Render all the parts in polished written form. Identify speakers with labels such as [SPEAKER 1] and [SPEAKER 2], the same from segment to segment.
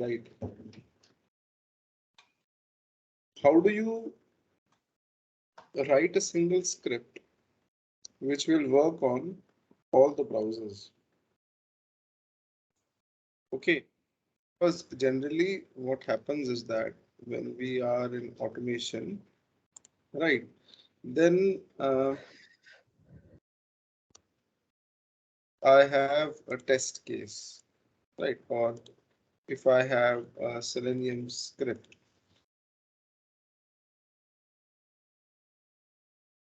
[SPEAKER 1] right? How do you write a single script which will work on all the browsers? Okay, because generally what happens is that when we are in automation, right, then I have a test case, right? Or if I have a Selenium script.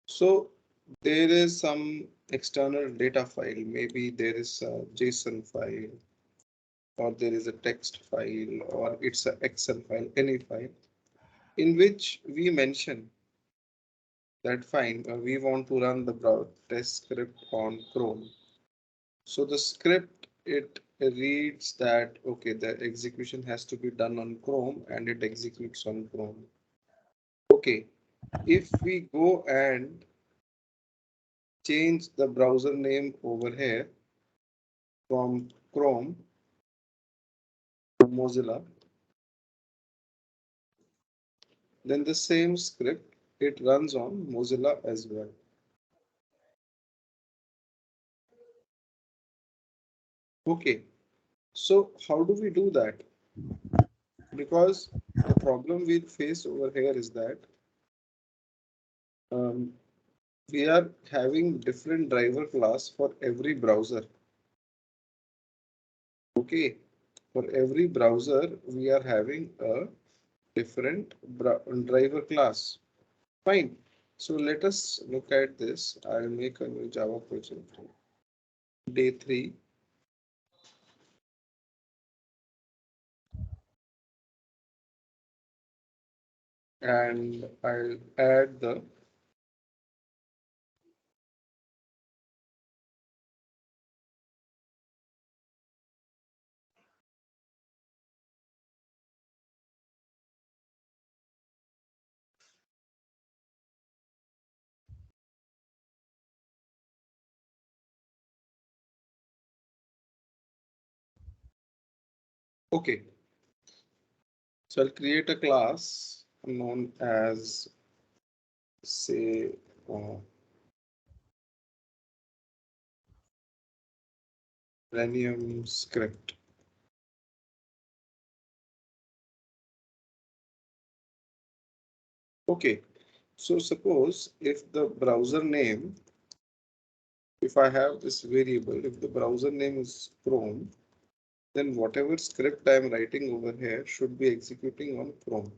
[SPEAKER 1] So there is some external data file, maybe there is a JSON file, or there is a text file, or it's an Excel file, any file, in which we mention that fine, we want to run the test script on Chrome. So the script, it reads that, okay, the execution has to be done on Chrome and it executes on Chrome. Okay, if we go and change the browser name over here from Chrome to Mozilla, then the same script, it runs on Mozilla as well. Okay, so how do we do that? Because the problem we face over here is that um, we are having different driver class for every browser. Okay, for every browser, we are having a different driver class. Fine. So let us look at this. I'll make a new Java project. Day 3. And I'll add the okay. So I'll create a class known as, say, uh, Selenium script. Okay. So suppose if the browser name, if I have this variable, if the browser name is Chrome, then whatever script I'm writing over here should be executing on Chrome.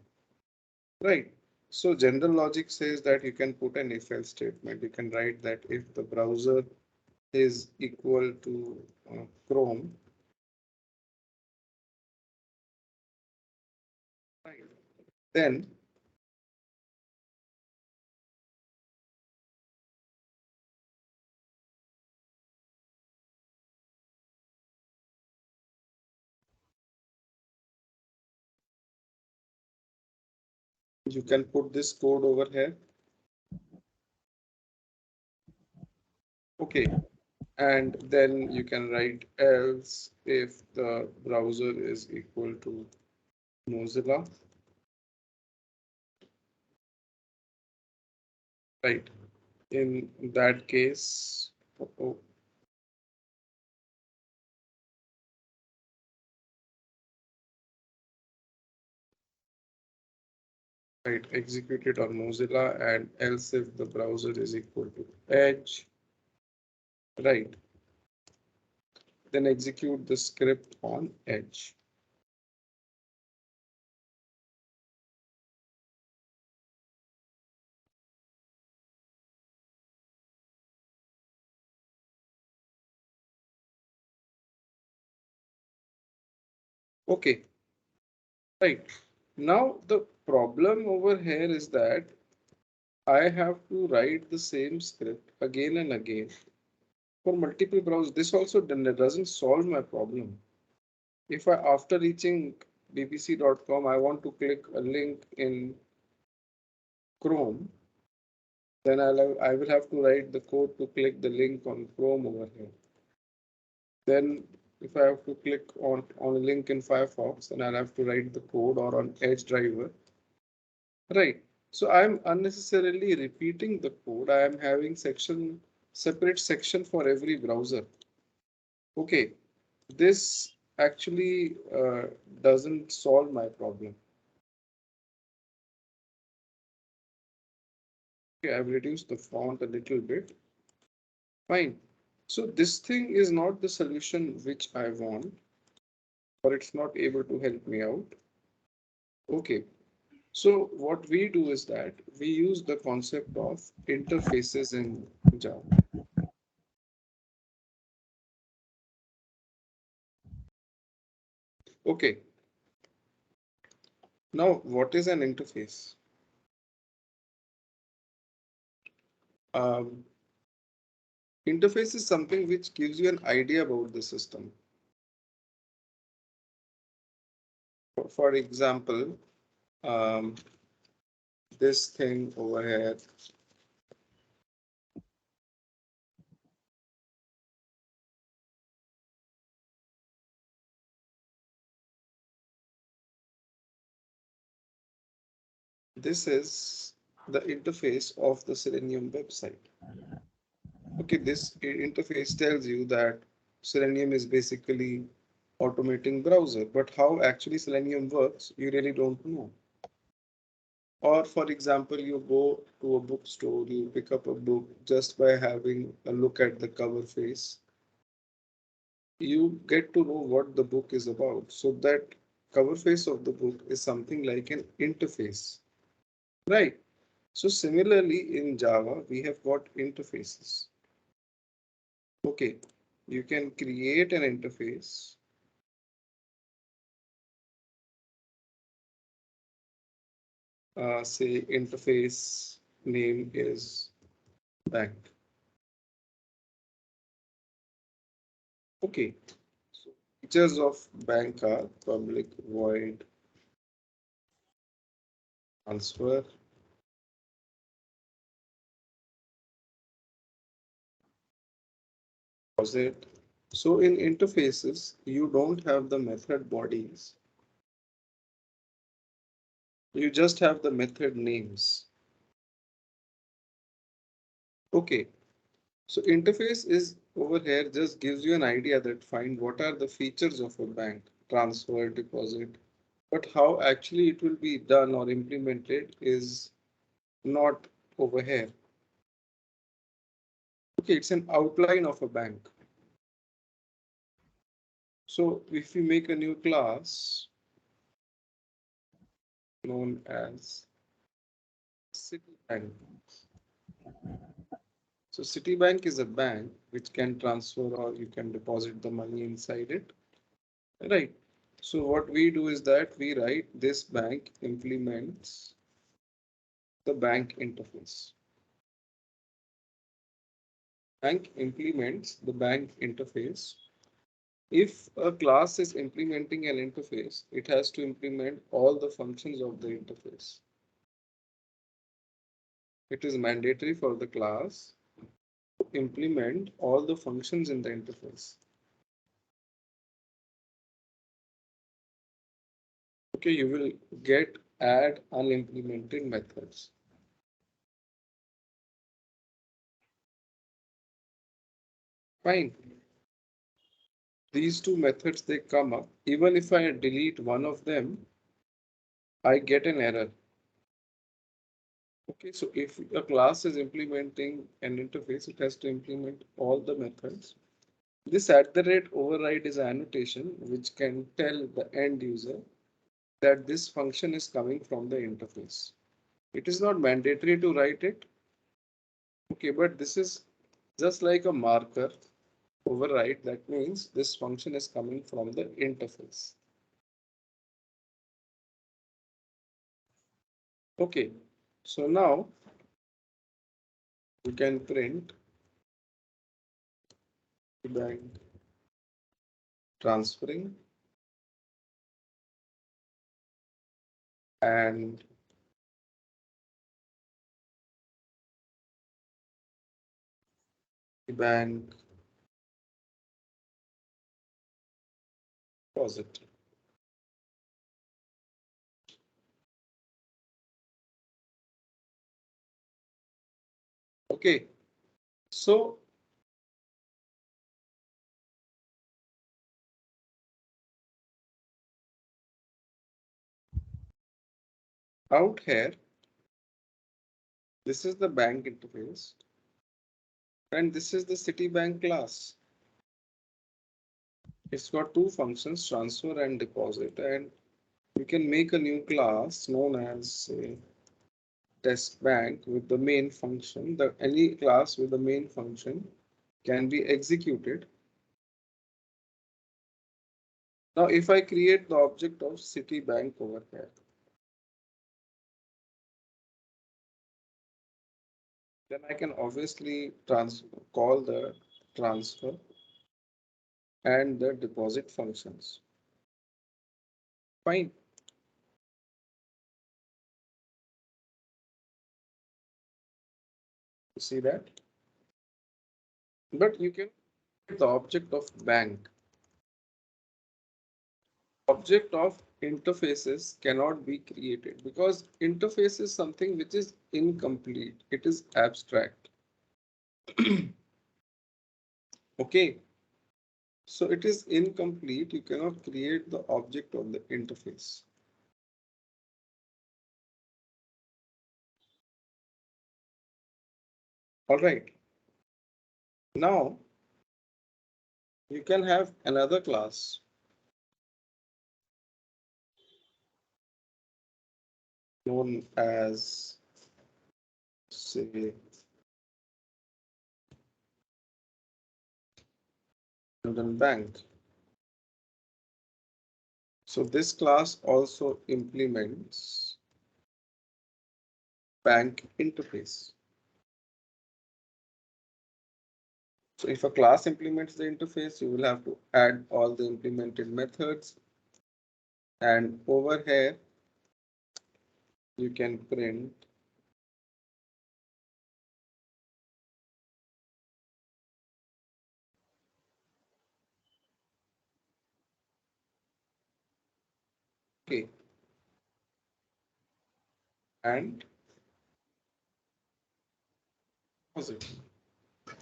[SPEAKER 1] Right. So general logic says that you can put an if-else statement. You can write that if the browser is equal to Chrome, right, then you can put this code over here. Okay. And then you can write else if the browser is equal to Mozilla. Right. In that case, oh, right, execute it on Mozilla, and else if the browser is equal to Edge, right, then execute the script on Edge. Okay, right. Now the problem over here is that I have to write the same script again and again for multiple browsers. This also doesn't solve my problem. If I, after reaching bbc.com, I want to click a link in Chrome, then I will have to write the code to click the link on Chrome over here. Then If I have to click on a link in Firefox, then I'll have to write the code or on Edge driver. Right. So I'm unnecessarily repeating the code. I am having separate section for every browser. Okay. This actually doesn't solve my problem. Okay, I've reduced the font a little bit. Fine. So this thing is not the solution which I want, or it's not able to help me out. Okay. So what we do is that we use the concept of interfaces in Java. Okay. Now, what is an interface? Um, Interface is something which gives you an idea about the system. For example, um, this thing over here, this is the interface of the Selenium website. Okay, this interface tells you that Selenium is basically automating browser, but how actually Selenium works, you really don't know. Or for example, you go to a bookstore, you pick up a book just by having a look at the cover face. You get to know what the book is about. So that cover face of the book is something like an interface, right? So similarly in Java, we have got interfaces. Okay, you can create an interface. Say interface name is bank. Okay, so features of bank are public void transfer, deposit. So in interfaces, you don't have the method bodies. You just have the method names. Okay, so interface is over here just gives you an idea that find what are the features of a bank, transfer, deposit, but how actually it will be done or implemented is not over here. Okay, it's an outline of a bank. So if we make a new class known as Citibank. So Citibank is a bank which can transfer or you can deposit the money inside it. Right. So what we do is that we write this bank implements the bank interface. Bank implements the bank interface. If a class is implementing an interface, it has to implement all the functions of the interface. It is mandatory for the class to implement all the functions in the interface. Okay, you will get add unimplemented methods. Fine. These two methods they come up. Even if I delete one of them, I get an error. Okay, so if a class is implementing an interface, it has to implement all the methods. This at the rate override is an annotation which can tell the end user that this function is coming from the interface. It is not mandatory to write it. Okay, but this is just like a marker override. That means this function is coming from the interface. Okay, so now you can print the bank transferring and the bank deposit. Okay, so out here, this is the bank interface, and this is the Citibank class. It's got two functions, transfer and deposit, and you can make a new class known as say, test bank with the main function. The any class with the main function can be executed. Now, if I create the object of Citibank over here, then I can obviously call the transfer and the deposit functions. Fine. You see that? But you can the object of bank. Object of interfaces cannot be created because interface is something which is incomplete. It is abstract. Okay. So it is incomplete. You cannot create the object of the interface. All right. Now you can have another class known as say London Bank. So this class also implements bank interface. So if a class implements the interface, you will have to add all the implemented methods. And over here, you can print okay and deposit.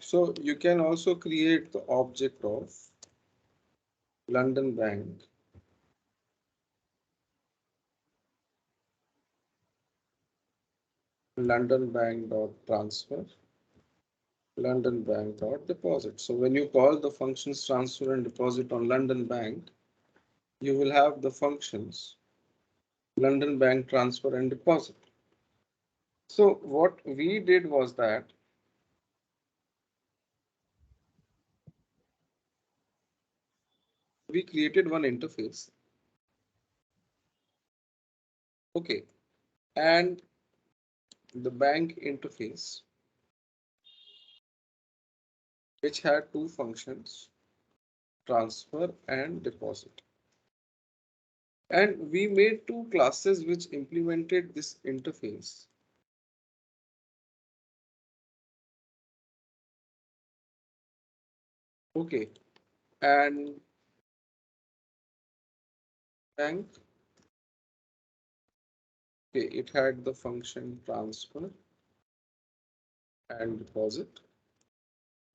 [SPEAKER 1] So you can also create the object of London Bank. London Bank dot transfer. London Bank dot deposit. So when you call the functions transfer and deposit on London Bank, you will have the functions London Bank transfer and deposit. So what we did was that we created one interface. Okay. And the bank interface, which had two functions, transfer and deposit. And we made two classes which implemented this interface. Okay. And bank, okay, it had the function transfer and deposit.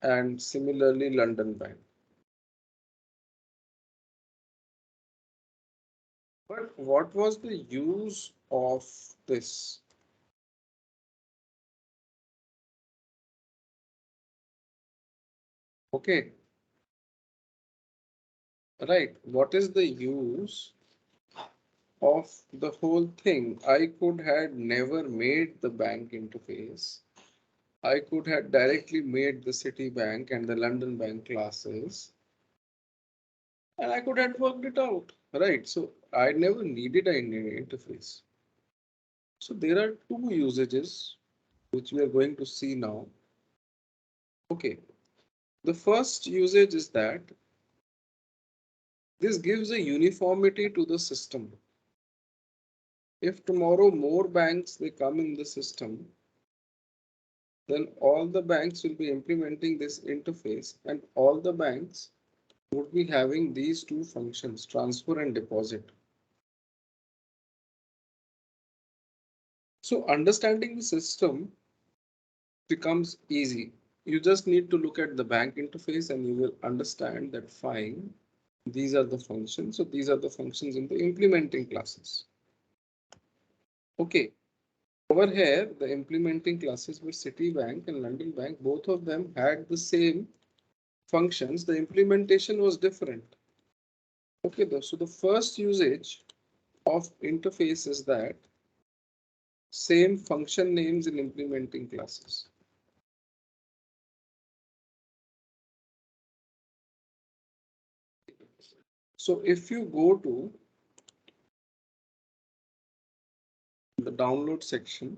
[SPEAKER 1] And similarly, London Bank. But what was the use of this? Okay, right. What is the use of the whole thing? I could have never made the bank interface. I could have directly made the Citibank and the London Bank classes, and I could have worked it out, right? So I never needed an interface. So there are two usages which we are going to see now. Okay, the first usage is that this gives a uniformity to the system. If tomorrow more banks they come in the system, then all the banks will be implementing this interface and all the banks would be having these two functions, transfer and deposit. So understanding the system becomes easy. You just need to look at the bank interface and you will understand that fine, these are the functions. So these are the functions in the implementing classes. Okay. Over here, the implementing classes were Citibank and London Bank. Both of them had the same functions. The implementation was different. Okay, so the first usage of interface is that same function names in implementing classes. So if you go to the download section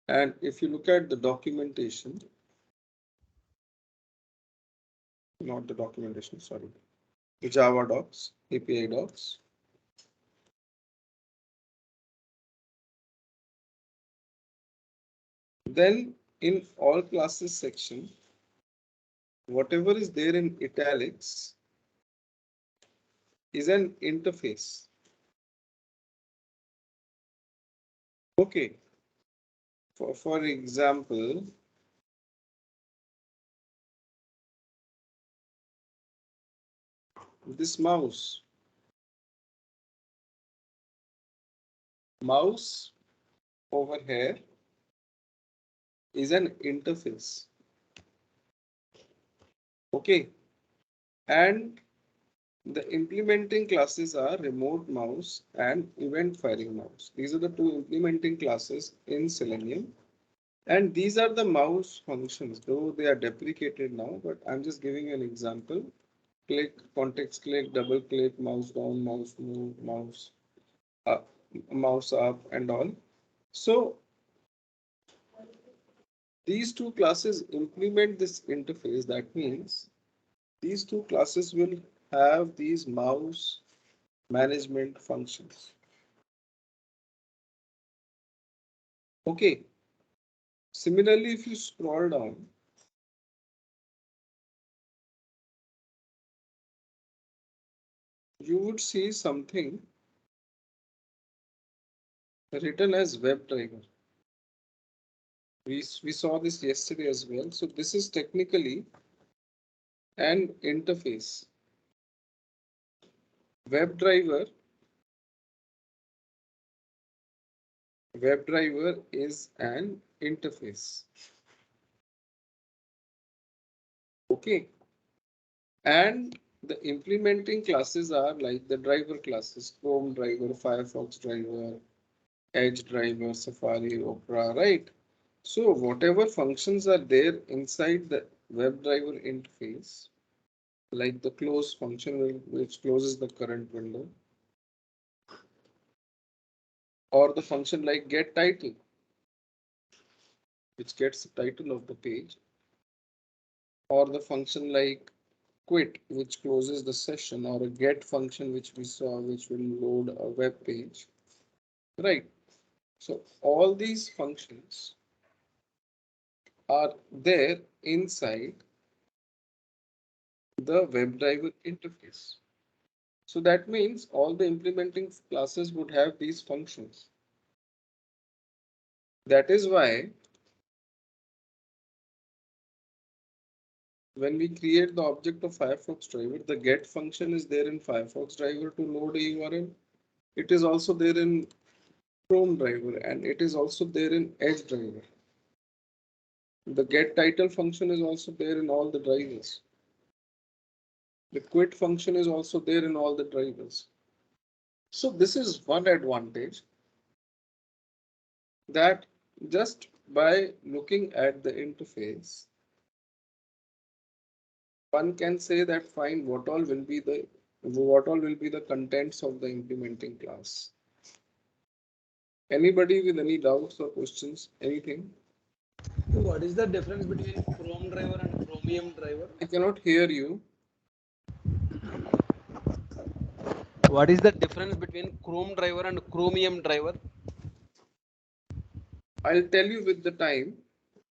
[SPEAKER 1] and if you look at the documentation, not the documentation, sorry, the Java docs, API docs, then in all classes section, whatever is there in italics is an interface. Okay. For example, this mouse over here is an interface. Okay. And the implementing classes are remote mouse and event firing mouse. These are the two implementing classes in Selenium. And these are the mouse functions, though they are deprecated now, but I'm just giving an example. Click, context click, double click, mouse down, mouse move, up, mouse up, and all. So these two classes implement this interface. That means these two classes will have these mouse management functions. Okay. Similarly, if you scroll down, you would see something written as WebDriver. We saw this yesterday as well. So this is technically an interface. WebDriver is an interface. Okay. And the implementing classes are like the driver classes, Chrome driver, Firefox driver, Edge driver, Safari, Opera, right? So whatever functions are there inside the WebDriver interface, like the close function which closes the current window, or the function like get title, which gets the title of the page, or the function like quit, which closes the session, or a get function which we saw, which will load a web page, right? So all these functions are there inside the WebDriver interface. So that means all the implementing classes would have these functions. That is why when we create the object of Firefox driver, the get function is there in Firefox driver to load a URL. It is also there in Chrome driver and it is also there in Edge driver. The get title function is also there in all the drivers. The quit function is also there in all the drivers. So this is one advantage, that just by looking at the interface, one can say that fine, what all will be the contents of the implementing class. Anybody with any doubts or questions? Anything?
[SPEAKER 2] What is the difference between Chrome driver and Chromium driver?
[SPEAKER 1] I cannot hear you.
[SPEAKER 2] What is the difference between Chrome driver and Chromium driver?
[SPEAKER 1] I'll tell you with the time.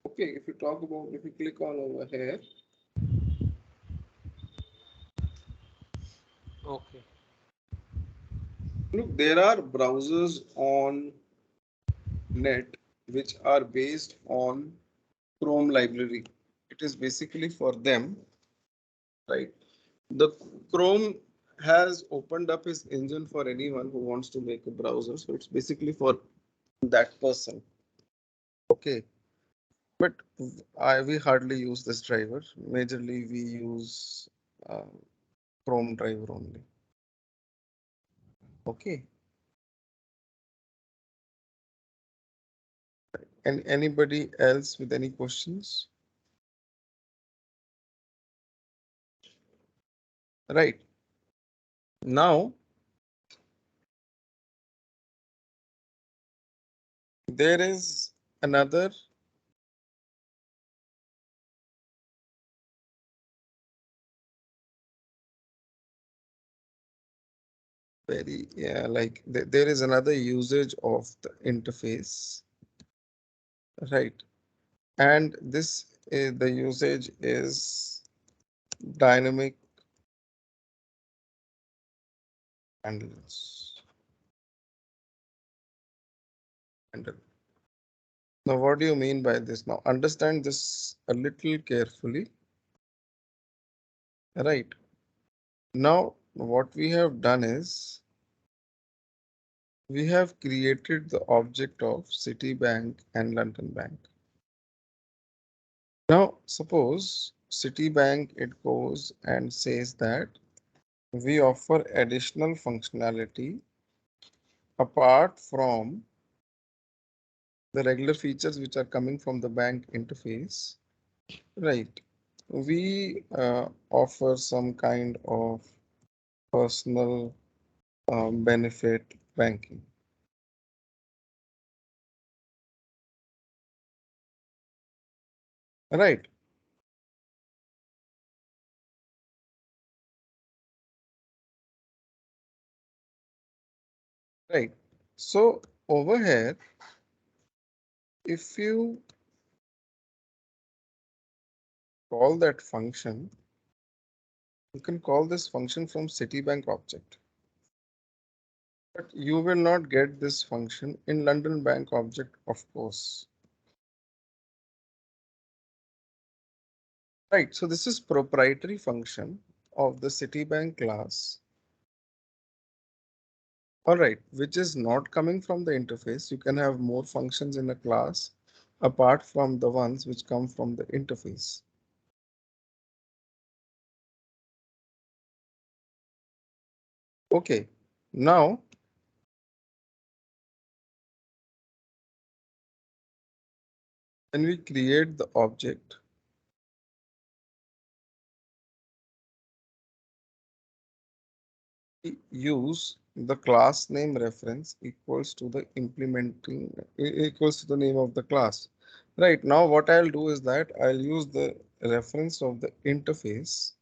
[SPEAKER 1] Okay, if you click on over here,
[SPEAKER 2] Okay.
[SPEAKER 1] Look, there are browsers on net which are based on Chrome library. It is basically for them, right? The Chrome has opened up his engine for anyone who wants to make a browser. So it's basically for that person. Okay. But we hardly use this driver. Majorly, we use uh, Chrome driver only. Okay. And anybody else with any questions? Right. Now, there is another very, yeah, like there is another usage of the interface, right? And this the usage is dynamic handles. Handle. Now, what do you mean by this? Now, understand this a little carefully, right? Now, what we have done is we have created the object of Citibank and London Bank. Now, suppose Citibank, it goes and says that we offer additional functionality apart from the regular features which are coming from the bank interface, right? We offer some kind of personal benefit banking, right? Right. So over here, if you call that function, you can call this function from Citibank object. But you will not get this function in London Bank object, of course. Right, so this is proprietary function of the Citibank class. All right, which is not coming from the interface. You can have more functions in a class apart from the ones which come from the interface. Okay, now when we create the object, use the class name reference equals to the implementing equals to the name of the class. Right now, what I'll do is that I'll use the reference of the interface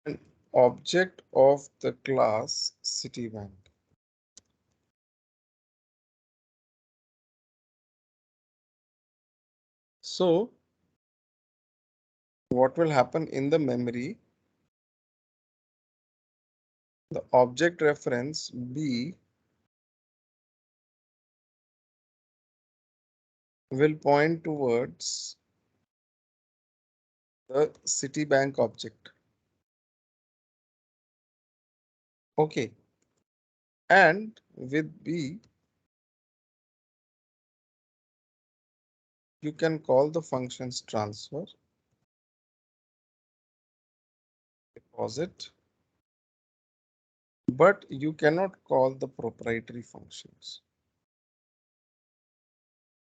[SPEAKER 1] and object of the class Citibank. So what will happen in the memory? The object reference B will point towards the Citibank object. Okay. And with B, you can call the functions transfer, deposit, but you cannot call the proprietary functions.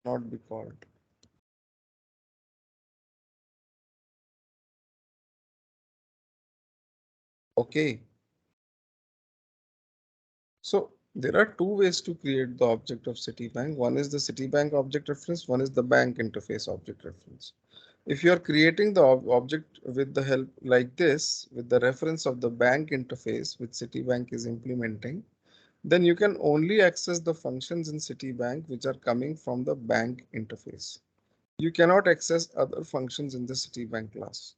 [SPEAKER 1] Not be called. Okay. So there are two ways to create the object of Citibank. One is the Citibank object reference, one is the bank interface object reference. If you are creating the object with the help like this, with the reference of the bank interface which Citibank is implementing, then you can only access the functions in Citibank which are coming from the bank interface. You cannot access other functions in the Citibank class.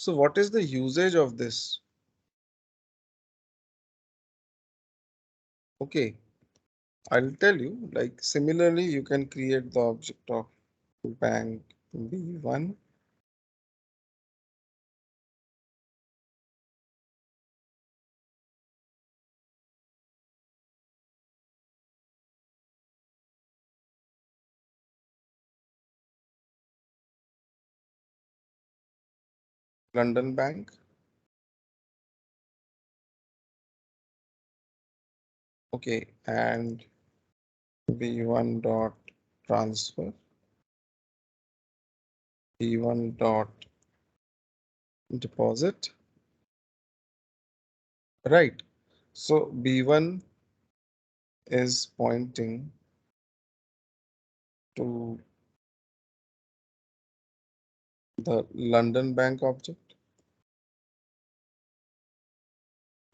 [SPEAKER 1] So what is the usage of this? Okay, I'll tell you, like similarly, you can create the object of bank B1. London Bank. Okay, and B1 dot transfer, B1 dot deposit. Right. So B1 is pointing to the London Bank object.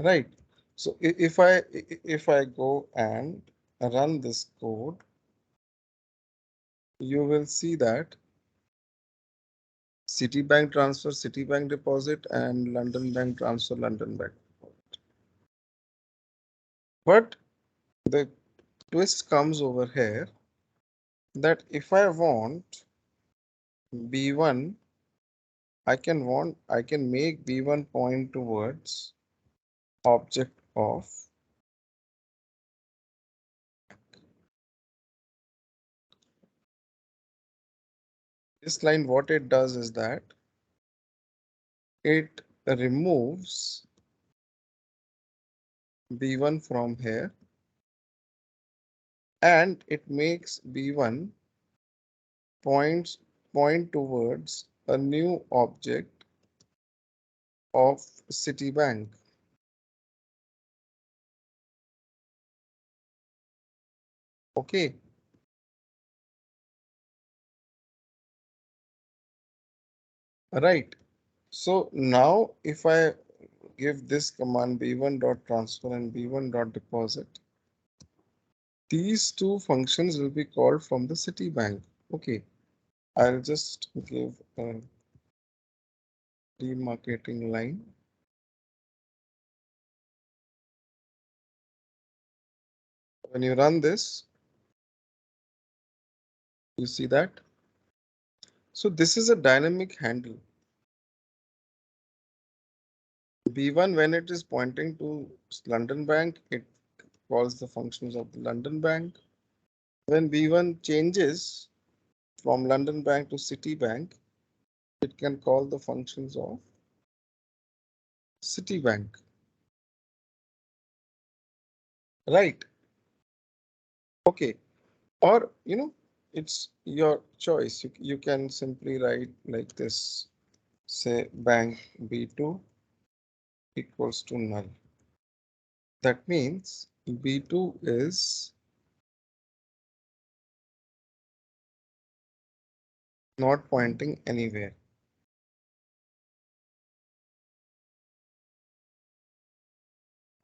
[SPEAKER 1] Right. So if I go and run this code, you will see that Citibank transfer, Citibank deposit, and London Bank transfer, London Bank. But the twist comes over here that if I want B1, I can make B1 point towards object of this line. What it does is that it removes B1 from here and it makes B1 points point towards a new object of Citibank. Okay, right. So now if I give this command B1 dot transfer and B1 dot deposit, these two functions will be called from the Citibank. Okay, I'll just give a demarcating line. When you run this, you see that. So this is a dynamic handle. B1, when it is pointing to London Bank, it calls the functions of the London Bank. When B1 changes from London Bank to Citibank, it can call the functions of Citibank. Right. Okay. Or, it's your choice. You can simply write like this, say bank B2 equals to null. That means B2 is not pointing anywhere.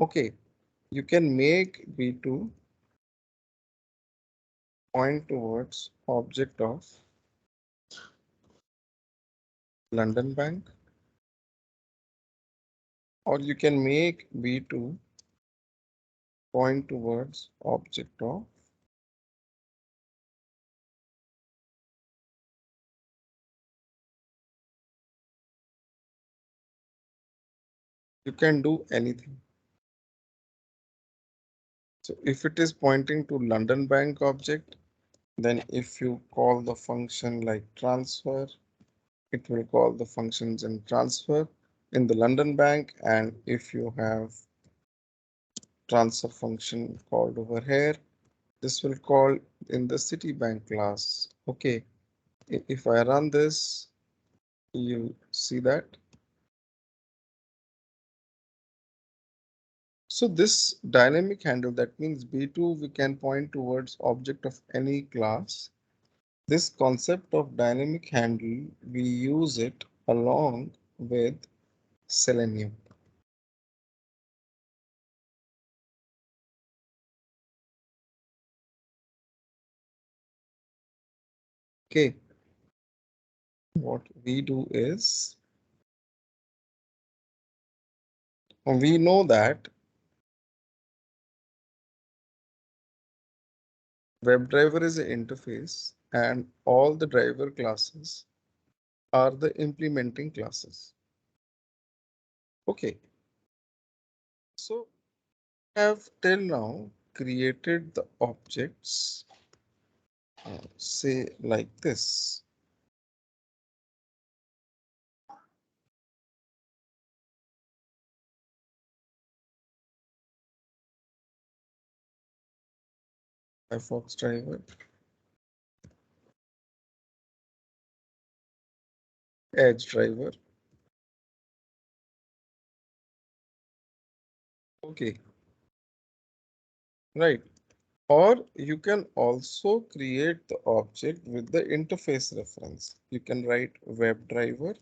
[SPEAKER 1] Okay, you can make B2 point towards object of London Bank, or you can make B2 point towards object of you can do anything. So if it is pointing to London Bank object, then if you call the function like transfer, it will call the functions in transfer in the London Bank. And if you have transfer function called over here, this will call in the Citibank class. Okay, if I run this, you'll see that. So this dynamic handle, that means B2 we can point towards object of any class. This concept of dynamic handle, we use it along with Selenium. Okay, what we do is We know that WebDriver is an interface and all the driver classes are the implementing classes. Okay, so have till now created the objects, say like this. Firefox driver, Edge driver. Okay, right. Or you can also create the object with the interface reference. You can write WebDriver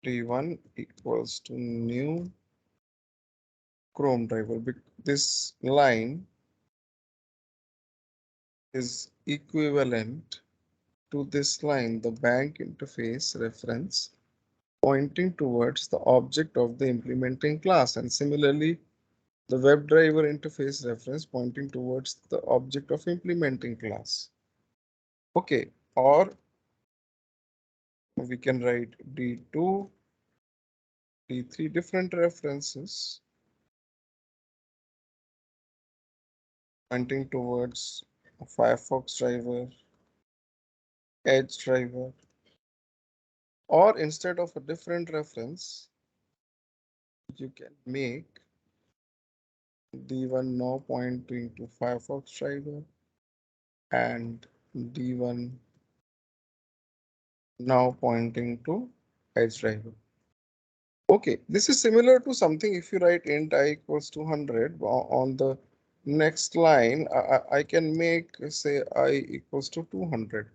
[SPEAKER 1] d1 equals to new Chrome driver. This line is equivalent to this line, the bank interface reference, pointing towards the object of the implementing class. And similarly, the WebDriver interface reference pointing towards the object of implementing class. Okay, or we can write D2, D3 different references pointing towards a Firefox driver, Edge driver, or instead of a different reference, you can make D1 now pointing to Firefox driver and D1 now pointing to Edge driver. Okay, this is similar to something if you write int I equals to 100 on the next line, I can make say I equals to 200.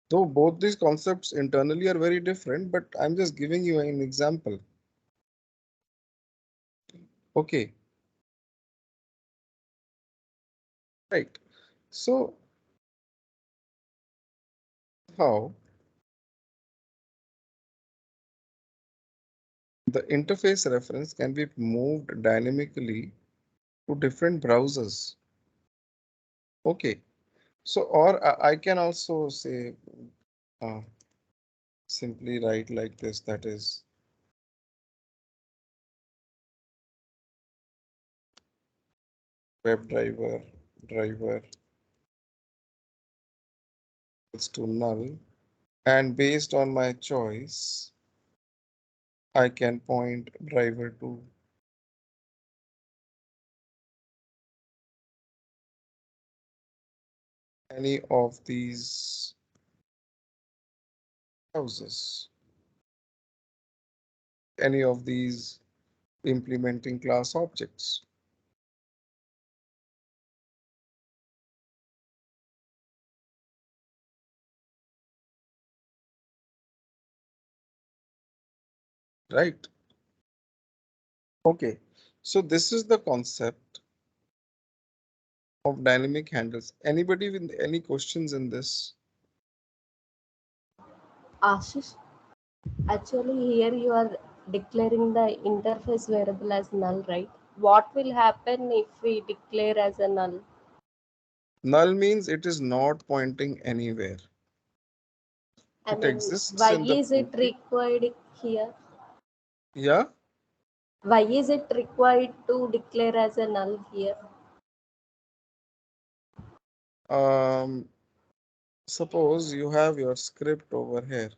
[SPEAKER 1] Though both these concepts internally are very different, but I'm just giving you an example. Okay, right. So how the interface reference can be moved dynamically to different browsers. Okay, so or I can also say uh, simply write like this, that is driver equals to null, and based on my choice I can point driver to any of these browsers, any of these implementing class objects. Right. Okay, so this is the concept of dynamic handles. Anybody with any questions in this?
[SPEAKER 3] Ashish, actually here you are declaring the interface variable as null, right? What will happen if we declare as a null?
[SPEAKER 1] Null means it is not pointing anywhere.
[SPEAKER 3] I
[SPEAKER 1] It
[SPEAKER 3] mean,
[SPEAKER 1] exists
[SPEAKER 3] why
[SPEAKER 1] in the
[SPEAKER 3] is it
[SPEAKER 1] memory.
[SPEAKER 3] required here?
[SPEAKER 1] Yeah.
[SPEAKER 3] Why is it required to declare as a null here?
[SPEAKER 1] Um, Suppose you have your script over here.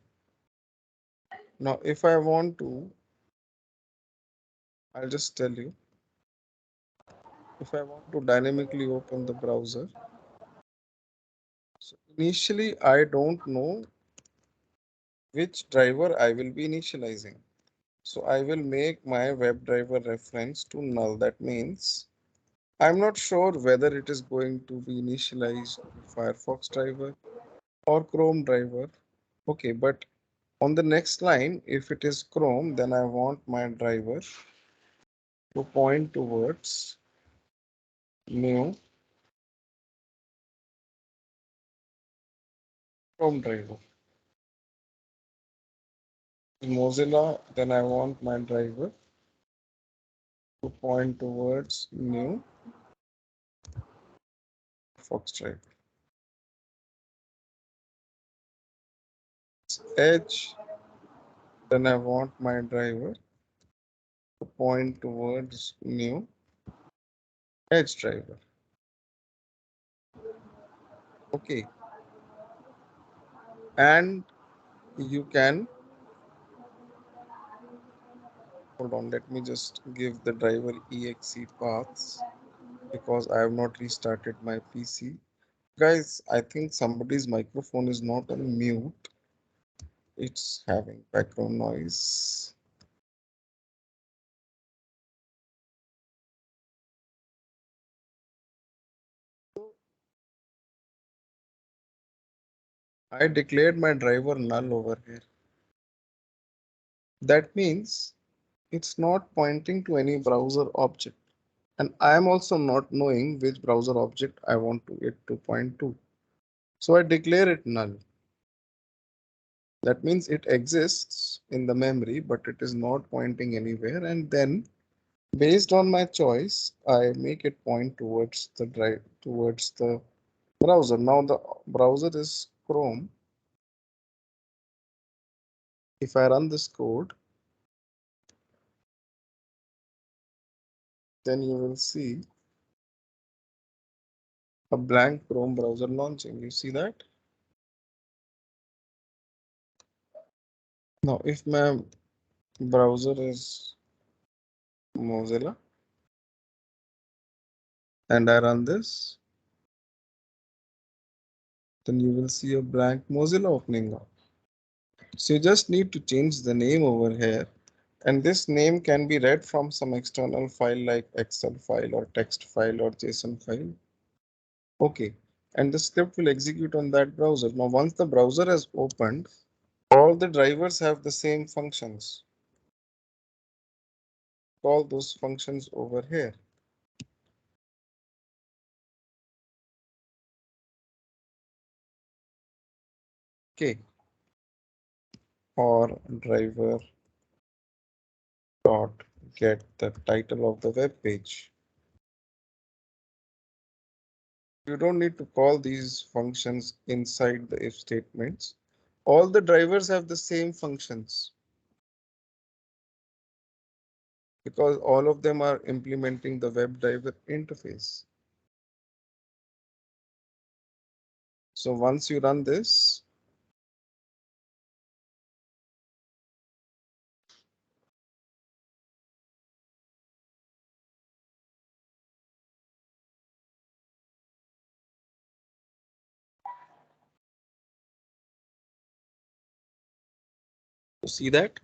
[SPEAKER 1] Now, if I want to, I'll just tell you, if I want to dynamically open the browser, so initially I don't know which driver I will be initializing. So I will make my WebDriver reference to null. That means I'm not sure whether it is going to be initialized to Firefox driver or Chrome driver. Okay, but on the next line, if it is Chrome, then I want my driver to point towards new Chrome driver. In Mozilla, then I want my driver to point towards new fox driver. Edge, then I want my driver to point towards new edge driver. Okay, and you can hold on. Let me just give the driver exe paths because I have not restarted my PC. Guys, I think somebody's microphone is not on mute. It's having background noise. I declared my driver null over here. That means it's not pointing to any browser object. And I am also not knowing which browser object I want it to point to. So I declare it null. That means it exists in the memory, but it is not pointing anywhere. And then based on my choice, I make it point towards the browser. Now the browser is Chrome. If I run this code, then you will see a blank Chrome browser launching. You see that? Now, if my browser is Mozilla and I run this, then you will see a blank Mozilla opening up. So you just need to change the name over here. And this name can be read from some external file like Excel file or text file or JSON file. Okay. And the script will execute on that browser. Now, once the browser has opened, all the drivers have the same functions. Call those functions over here. Okay. Or driver dot get the title of the web page. You don't need to call these functions inside the if statements. All the drivers have the same functions because all of them are implementing the web driver interface. So once you run this, you see that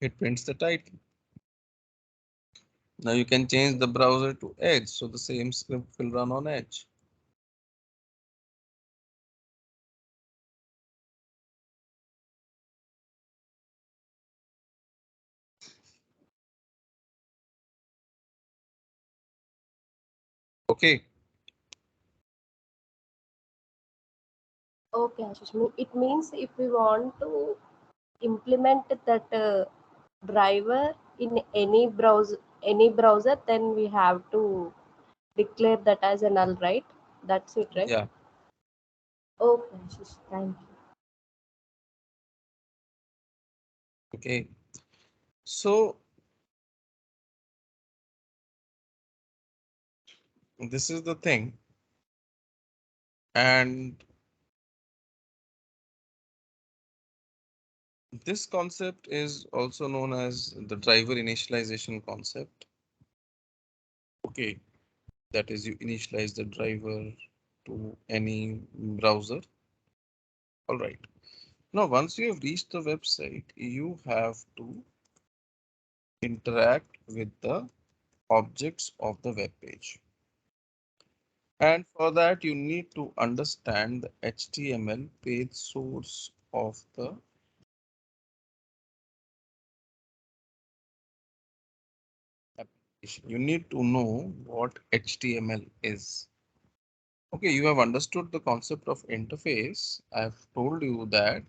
[SPEAKER 1] it prints the title. Now you can change the browser to Edge, so the same script will run on Edge. Okay.
[SPEAKER 3] Okay, Ashish. It means if we want to implement that driver in any browser, then we have to declare that as a null, right? That's it, right?
[SPEAKER 1] Yeah.
[SPEAKER 3] Okay, Ashish. Thank you.
[SPEAKER 1] Okay. So this is the thing. And this concept is also known as the driver initialization concept. Okay. That is, you initialize the driver to any browser. All right. Now, once you have reached the website, you have to interact with the objects of the web page. And for that, you need to understand the HTML page source of the application. You need to know what HTML is. Okay, you have understood the concept of interface. I have told you that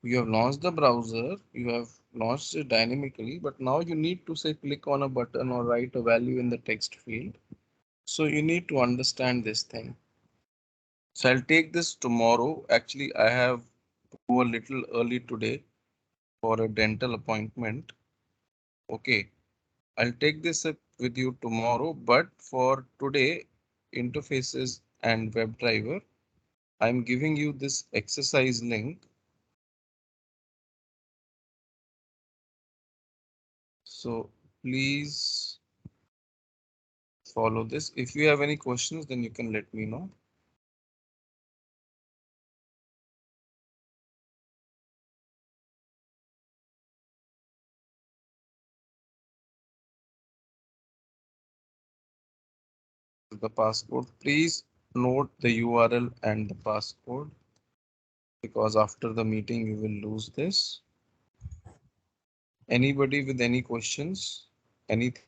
[SPEAKER 1] you have launched the browser, you have launched it dynamically, but now you need to say click on a button or write a value in the text field. So you need to understand this thing. So I'll take this tomorrow. Actually, I have to go a little early today for a dental appointment. Okay, I'll take this up with you tomorrow, but for today, interfaces and WebDriver, I'm giving you this exercise link. So please follow this. If you have any questions, then you can let me know. The passcode, please note the URL and the passcode, because after the meeting you will lose this. Anybody with any questions? Anything?